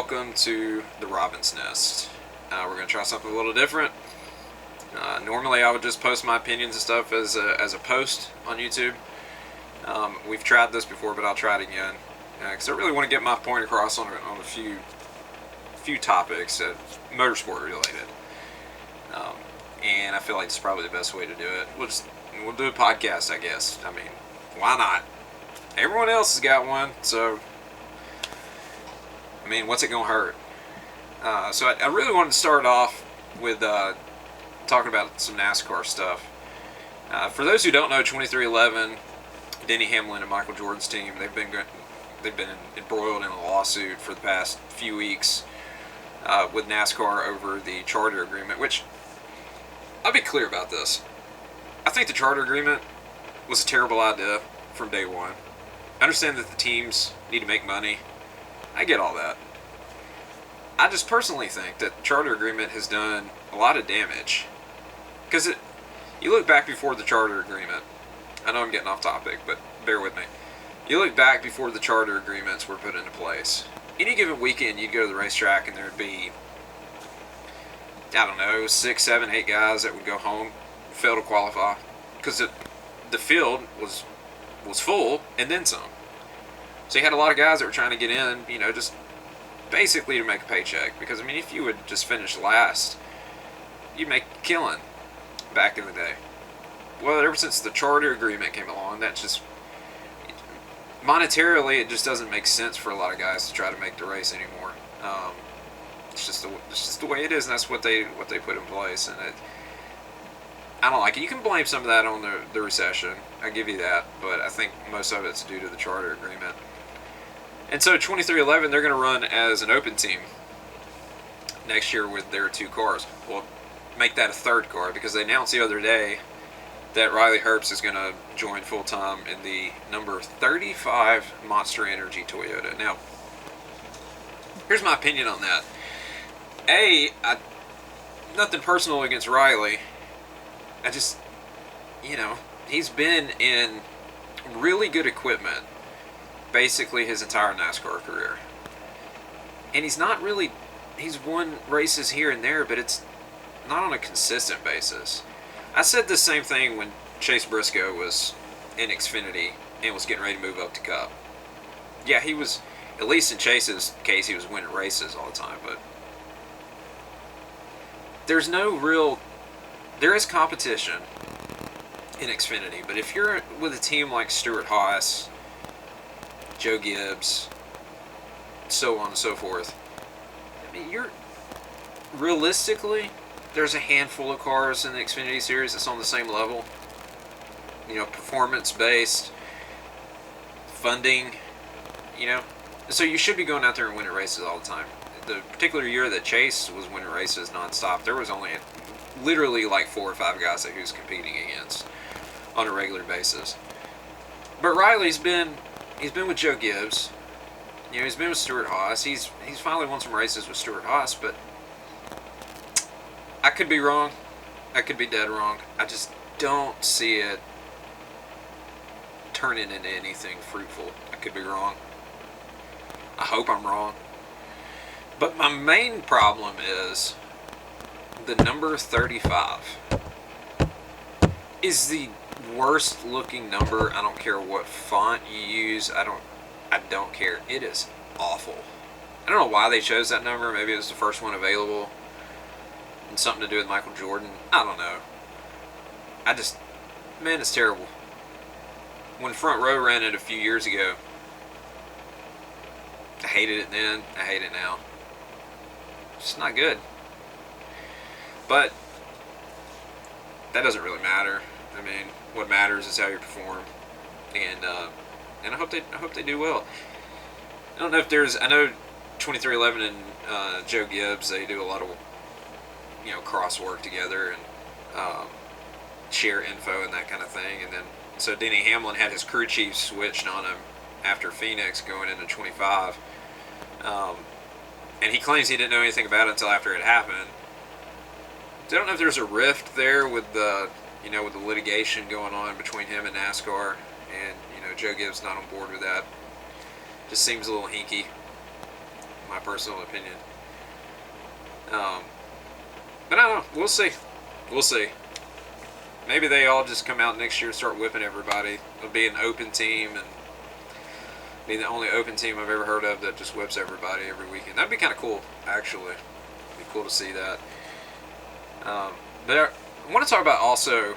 welcome to the Robin's Nest. We're going to try something a little different. Normally I would just post my opinions and stuff as a post on YouTube. We've tried this before, but I'll try it again. Because I really want to get my point across on a few topics that motorsport related. And I feel like it's probably the best way to do it. We'll do a podcast, I guess. I mean, why not? Everyone else has got one, so I mean, what's it gonna hurt? So I really wanted to start off with talking about some NASCAR stuff. For those who don't know, 2311, Denny Hamlin and Michael Jordan's team, they've been embroiled in a lawsuit for the past few weeks with NASCAR over the charter agreement, which, I'll be clear about this. I think the charter agreement was a terrible idea from day one. I understand that the teams need to make money. I get all that. I just personally think that the charter agreement has done a lot of damage. Because you look back before the charter agreement. I know I'm getting off topic, but bear with me. You look back before the charter agreements were put into place. Any given weekend, you'd go to the racetrack and there'd be, I don't know, 6, 7, 8 guys that would go home, fail to qualify, because the field was full and then some. So you had a lot of guys that were trying to get in, just basically to make a paycheck. Because I mean, if you would just finish last, you'd make a killing back in the day. Well, ever since the charter agreement came along, that's just monetarily, it just doesn't make sense for a lot of guys to try to make the race anymore. It's just the way it is, and that's what they put in place, and I don't like it. You can blame some of that on the recession. I give you that, but I think most of it's due to the charter agreement. And so 2311, they're going to run as an open team next year with their 2 cars. Well, make that a 3rd car, because they announced the other day that Riley Herbst is going to join full-time in the number 35 Monster Energy Toyota. Now, here's my opinion on that. Nothing personal against Riley. I just, he's been in really good equipment basically his entire NASCAR career. And he's won races here and there, but it's not on a consistent basis. I said the same thing when Chase Briscoe was in Xfinity and was getting ready to move up to Cup. Yeah, he was, at least in Chase's case, he was winning races all the time, but there is competition in Xfinity, but if you're with a team like Stewart-Haas, Joe Gibbs, so on and so forth, I mean, realistically, there's a handful of cars in the Xfinity Series that's on the same level. Performance-based, funding, so you should be going out there and winning races all the time. The particular year that Chase was winning races nonstop, there was only literally like 4 or 5 guys that he was competing against on a regular basis. But Riley's been with Joe Gibbs. He's been with Stewart-Haas. He's finally won some races with Stewart-Haas, but I could be wrong. I could be dead wrong. I just don't see it turning into anything fruitful. I could be wrong. I hope I'm wrong. But my main problem is the number 35 is the worst looking number. I don't care what font you use. I don't care. It is awful. I don't know why they chose that number. Maybe it was the first one available and something to do with Michael Jordan. I don't know. Man, it's terrible. When Front Row ran it a few years ago, I hated it then. I hate it now. It's not good. But that doesn't really matter. I mean, what matters is how you perform, and I hope they do well. I don't know if I know 2311 and Joe Gibbs, they do a lot of crosswork together and share info and that kind of thing. And then so Denny Hamlin had his crew chief switched on him after Phoenix going into 25. And he claims he didn't know anything about it until after it happened. So I don't know if there's a rift there with the litigation going on between him and NASCAR, and Joe Gibbs not on board with that. Just seems a little hinky, in my personal opinion. But I don't know. We'll see. We'll see. Maybe they all just come out next year and start whipping everybody. It'll be an open team and be the only open team I've ever heard of that just whips everybody every weekend. That'd be kind of cool, actually. It'd be cool to see that. But I want to talk about also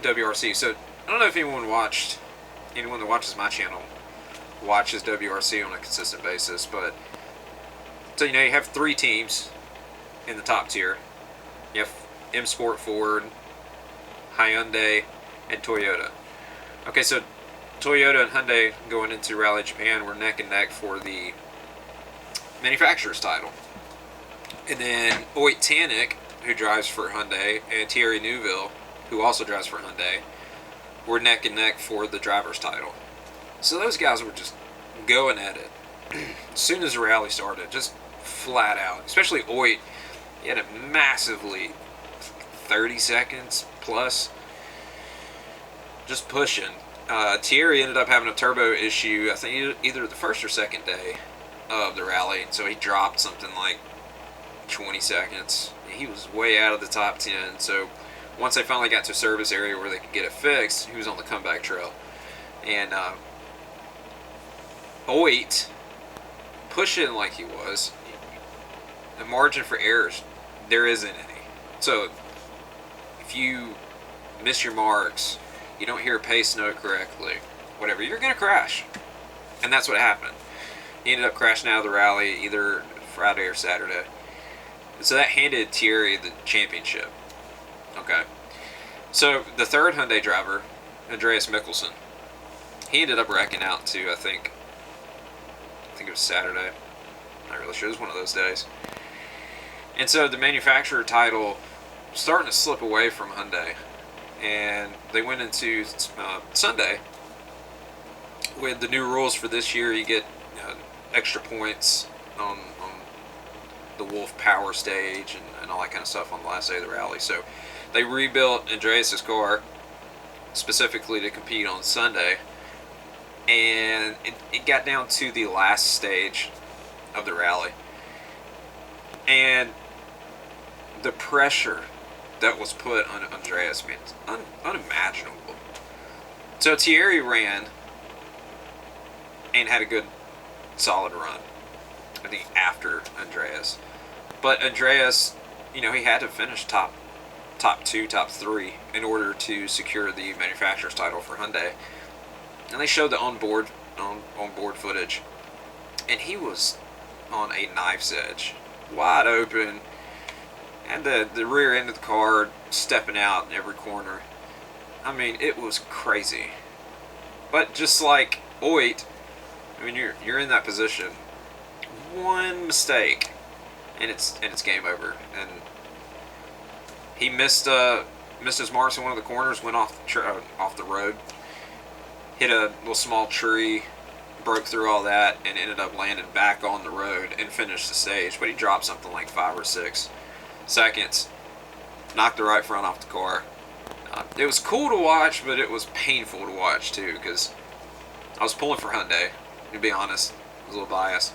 WRC. So I don't know if anyone that watches my channel watches WRC on a consistent basis, but so you have 3 teams in the top tier. You have M Sport Ford, Hyundai, and Toyota. Okay, so Toyota and Hyundai going into Rally Japan were neck and neck for the manufacturer's title. And then Oyt Tanik, who drives for Hyundai, and Thierry Neuville, who also drives for Hyundai, were neck and neck for the driver's title. So those guys were just going at it as soon as the rally started, just flat out. Especially Oyt, he had a massive lead, 30 seconds plus, just pushing. Thierry ended up having a turbo issue, I think either the first or second day of the rally, so he dropped something like 20 seconds. He was way out of the top 10, so once they finally got to a service area where they could get it fixed, he was on the comeback trail. And Oyt, pushing like he was, the margin for errors, there isn't any. So if you miss your marks, you don't hear a pace note correctly, whatever, you're going to crash. And that's what happened. He ended up crashing out of the rally either Friday or Saturday. So that handed Thierry the championship. Okay. So the third Hyundai driver, Andreas Mikkelsen, he ended up wrecking out to, I think it was Saturday. Not really sure. It was one of those days. And so the manufacturer title was starting to slip away from Hyundai. And they went into Sunday with the new rules for this year. You get extra points on the Wolf Power stage and all that kind of stuff on the last day of the rally. So they rebuilt Andreas' car specifically to compete on Sunday. And it got down to the last stage of the rally. And the pressure that was put on Andreas, man, it's unimaginable. So Thierry ran and had a good, solid run, I think, after Andreas. But Andreas, he had to finish top 2, top 3 in order to secure the manufacturer's title for Hyundai. And they showed the onboard footage, and he was on a knife's edge, wide open, and the rear end of the car stepping out in every corner. I mean, it was crazy. But just like Oyt, I mean, you're in that position. One mistake, and it's game over. And he missed his marks in one of the corners, went off the road, hit a little small tree, broke through all that, and ended up landing back on the road and finished the stage. But he dropped something like 5 or 6 seconds, knocked the right front off the car. It was cool to watch, but it was painful to watch too, because I was pulling for Hyundai, to be honest. I was a little biased.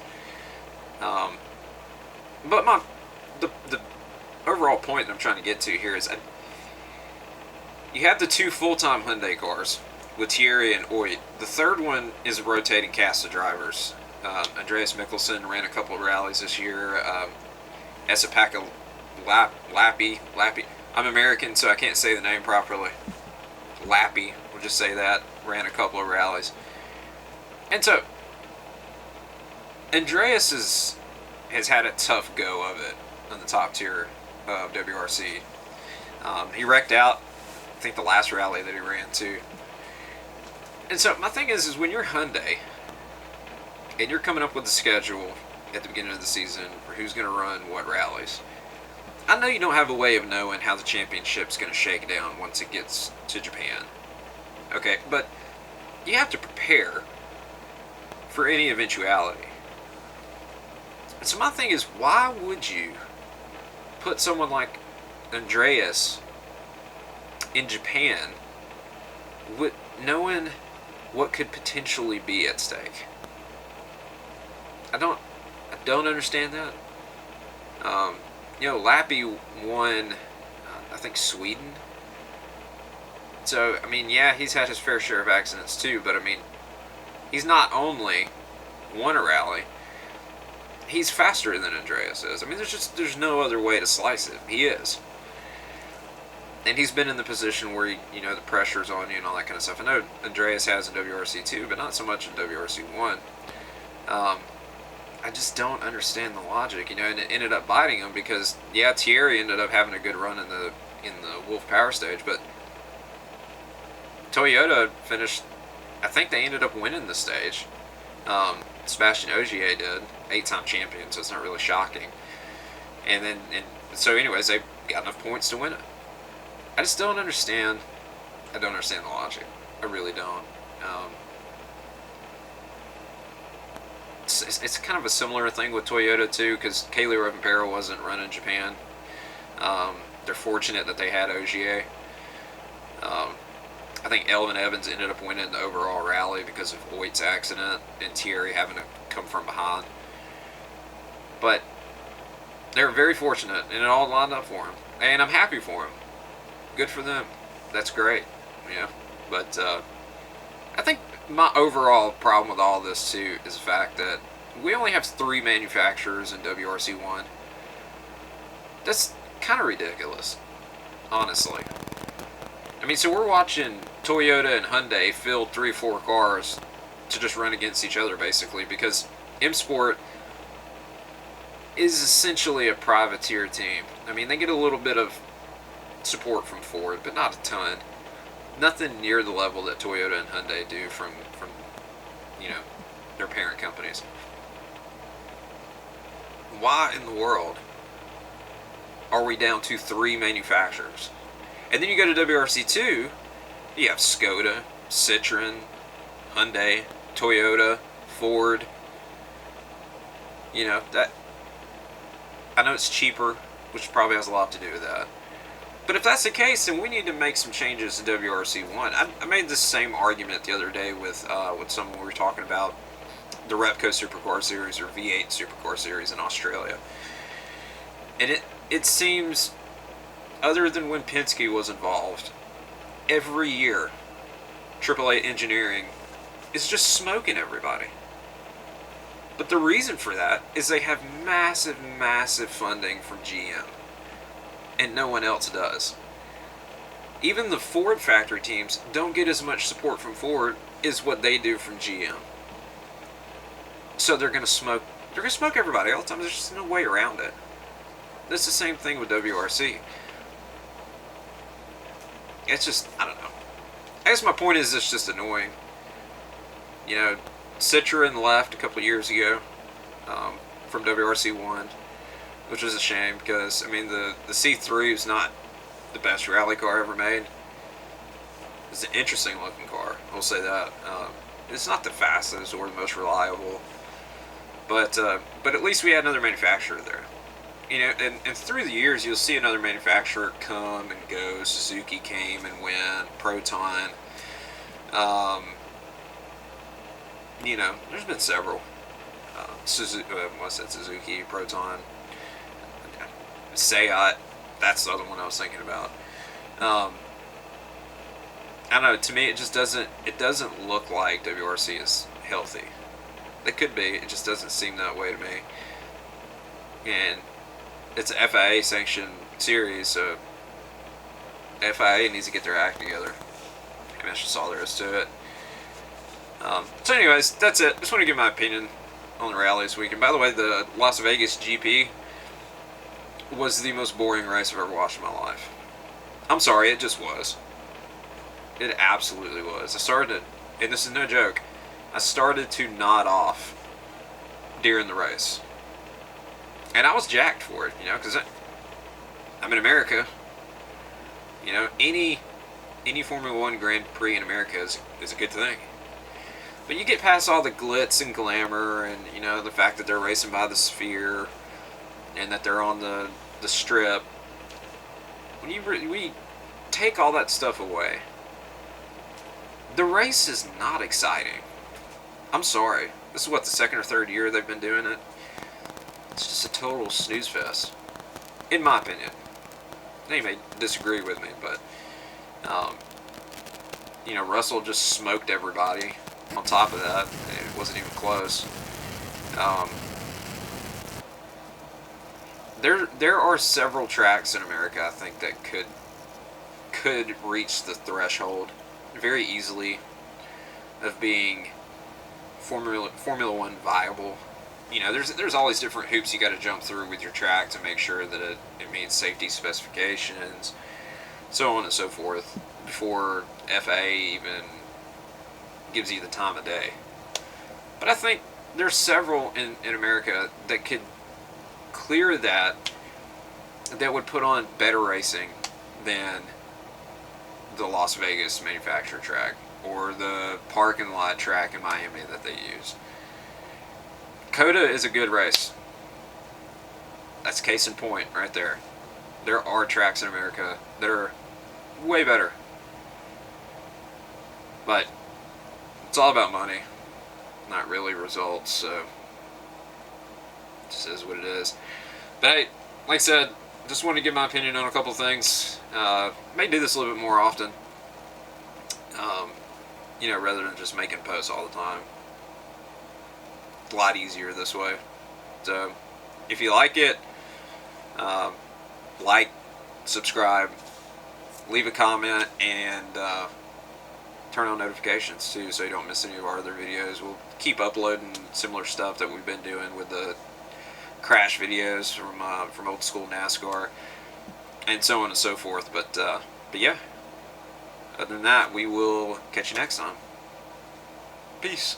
But the overall point that I'm trying to get to here is you have the 2 full-time Hyundai cars with Thierry and Oyt. The third one is a rotating cast of drivers. Andreas Mikkelsen ran a couple of rallies this year. Esapaka Lappy. I'm American, so I can't say the name properly. Lappy, we'll just say that. Ran a couple of rallies. And so, Andreas has had a tough go of it on the top tier of WRC. He wrecked out, I think, the last rally that he ran too. And so my thing is when you're Hyundai and you're coming up with the schedule at the beginning of the season for who's going to run what rallies, I know you don't have a way of knowing how the championship's going to shake down once it gets to Japan. Okay, but you have to prepare for any eventuality. And so my thing is, why would you put someone like Andreas in Japan with knowing what could potentially be at stake? I don't don't understand that. Lappy won, I think, Sweden. So, I mean, yeah, he's had his fair share of accidents too, but I mean, he's not only won a rally, he's faster than Andreas is. I mean, there's no other way to slice it. He is. And he's been in the position where, the pressure's on you and all that kind of stuff. I know Andreas has in WRC 2, but not so much in WRC 1. I just don't understand the logic, and it ended up biting him because, yeah, Thierry ended up having a good run in the Wolf Power Stage, but Toyota finished, I think they ended up winning the stage. Sebastian Ogier did, 8-time champion, so it's not really shocking. So anyways, they got enough points to win it. I just don't understand. I don't understand the logic. I really don't. It's kind of a similar thing with Toyota too, because Kaylee Rovanpera wasn't running Japan. They're fortunate that they had Ogier. I think Elvin Evans ended up winning the overall rally because of Oit's accident and Thierry having to come from behind. But they're very fortunate, and it all lined up for him. And I'm happy for him. Good for them. That's great. But I think my overall problem with all this too is the fact that we only have 3 manufacturers in WRC 1. That's kind of ridiculous, honestly. I mean, so we're watching Toyota and Hyundai field 3-4 cars to just run against each other, basically, because M Sport is essentially a privateer team. I mean, they get a little bit of support from Ford, but not a ton. Nothing near the level that Toyota and Hyundai do from their parent companies. Why in the world are we down to 3 manufacturers? And then you go to WRC 2, you have Skoda, Citroen, Hyundai, Toyota, Ford. That, I know it's cheaper, which probably has a lot to do with that. But if that's the case, then we need to make some changes to WRC 1. I made this same argument the other day with someone. We were talking about the Repco Supercar Series or V8 Supercar Series in Australia. And it seems, other than when Penske was involved, every year AAA Engineering is just smoking everybody. But the reason for that is they have massive, massive funding from GM. And no one else does. Even the Ford factory teams don't get as much support from Ford as what they do from GM. So they're going to smoke everybody all the time. There's just no way around it. It's the same thing with WRC. It's just, I don't know. I guess my point is it's just annoying. Citroen left a couple of years ago from WRC 1. Which was a shame because, I mean, the C3 is not the best rally car ever made. It's an interesting looking car, I'll say that. It's not the fastest or the most reliable, but at least we had another manufacturer there. And through the years you'll see another manufacturer come and go. Suzuki came and went, Proton. There's been several. Suzuki, Proton. Seat, that's the other one I was thinking about. I don't know, to me it doesn't look like WRC is healthy. It could be, it just doesn't seem that way to me. And it's a FIA sanctioned series, so FIA needs to get their act together. And that's just all there is to it. So anyways, that's it. Just want to give my opinion on the rally this week. And by the way, the Las Vegas GP was the most boring race I've ever watched in my life. I'm sorry, it just was. It absolutely was. I started, and this is no joke, I started to nod off during the race. And I was jacked for it, because I'm in America. Any Formula 1 Grand Prix in America is a good thing. But you get past all the glitz and glamour and, the fact that they're racing by the sphere and that they're on the strip. When you take all that stuff away, the race is not exciting. I'm sorry. This is the second or third year they've been doing it. It's just a total snooze fest, in my opinion. They may disagree with me, but um, Russell just smoked everybody. On top of that, it wasn't even close. Um, there are several tracks in America I think that could reach the threshold very easily of being Formula One viable. There's all these different hoops you got to jump through with your track to make sure that it meets safety specifications, so on and so forth, before FA even gives you the time of day. But I think there's several in America that could clear that would put on better racing than the Las Vegas manufacturer track or the parking lot track in Miami that they use. COTA is a good race. That's case in point right there. There are tracks in America that are way better. But it's all about money, not really results, so it just is what it is. But hey, like I said, just wanted to give my opinion on a couple things. May do this a little bit more often, rather than just making posts all the time. It's a lot easier this way. So, if you like it, like, subscribe, leave a comment, and turn on notifications too, so you don't miss any of our other videos. We'll keep uploading similar stuff that we've been doing with the crash videos from old school NASCAR, and so on and so forth. But yeah, other than that, we will catch you next time. Peace.